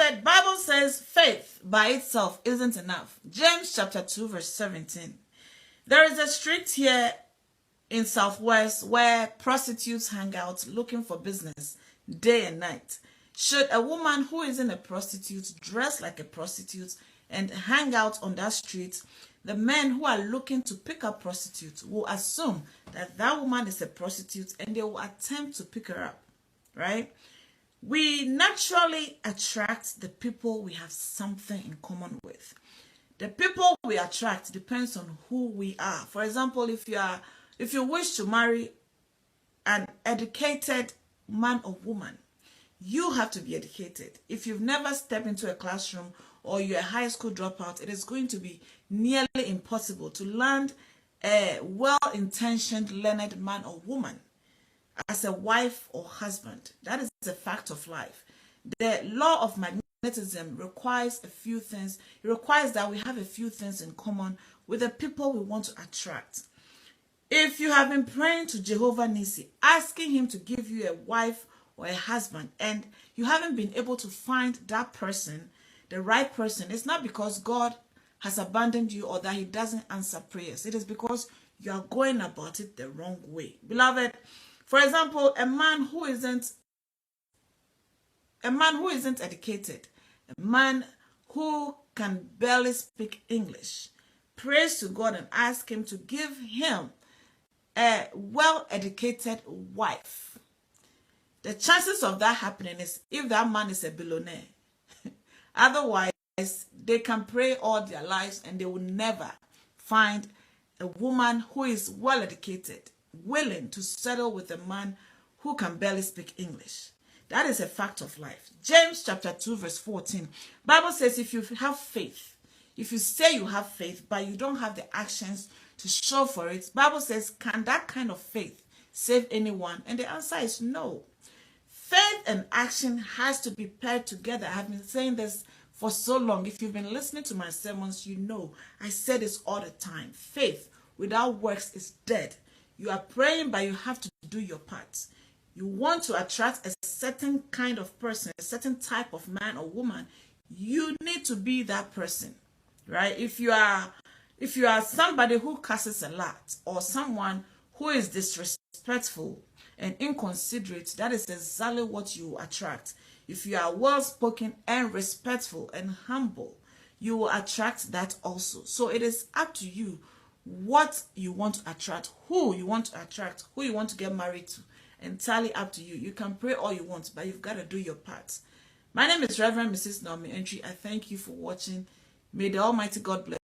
Beloved, Bible says faith by itself isn't enough. James chapter 2 verse 17. There is a street here in Southwest where prostitutes hang out looking for business day and night. Should a woman who isn't a prostitute dress like a prostitute and hang out on that street, the men who are looking to pick up prostitutes will assume that that woman is a prostitute and they will attempt to pick her up, right? We naturally attract the people we have something in common with. The people we attract depends on who we are. For example, if you wish to marry an educated man or woman, you have to be educated. If you've never stepped into a classroom or you're a high school dropout, it is going to be nearly impossible to land a well-intentioned, learned man or woman as a wife or husband. That is a fact of life. The law of magnetism requires a few things. It requires that we have a few things in common with the people we want to attract. If you have been praying to Jehovah Nissi, asking him to give you a wife or a husband, and you haven't been able to find that person, the right person, it's not because God has abandoned you or that he doesn't answer prayers. It is because you are going about it the wrong way. Beloved, for example, a man who isn't educated, a man who can barely speak English, prays to God and asks him to give him a well-educated wife. The chances of that happening is if that man is a billionaire. Otherwise, they can pray all their lives and they will never find a woman who is well-educated, willing to settle with a man who can barely speak English. That is a fact of life. James chapter 2 verse 14. Bible says if you have faith, if you say you have faith, but you don't have the actions to show for it, Bible says, can that kind of faith save anyone? And the answer is no. Faith and action has to be paired together. I have been saying this for so long. If you've been listening to my sermons, you know I say this all the time. Faith without works is dead. You are praying, but you have to do your part. You want to attract a certain kind of person, a certain type of man or woman, you need to be that person, right? If you are somebody who curses a lot or someone who is disrespectful and inconsiderate, that is exactly what you attract. If you are well-spoken and respectful and humble, you will attract that also. So it is up to you what you want to attract, who you want to attract, who you want to get married to. Entirely up to you. You can pray all you want, but you've got to do your part. My name is Reverend Mrs. Naomi Antwi. I thank you for watching. May the Almighty God bless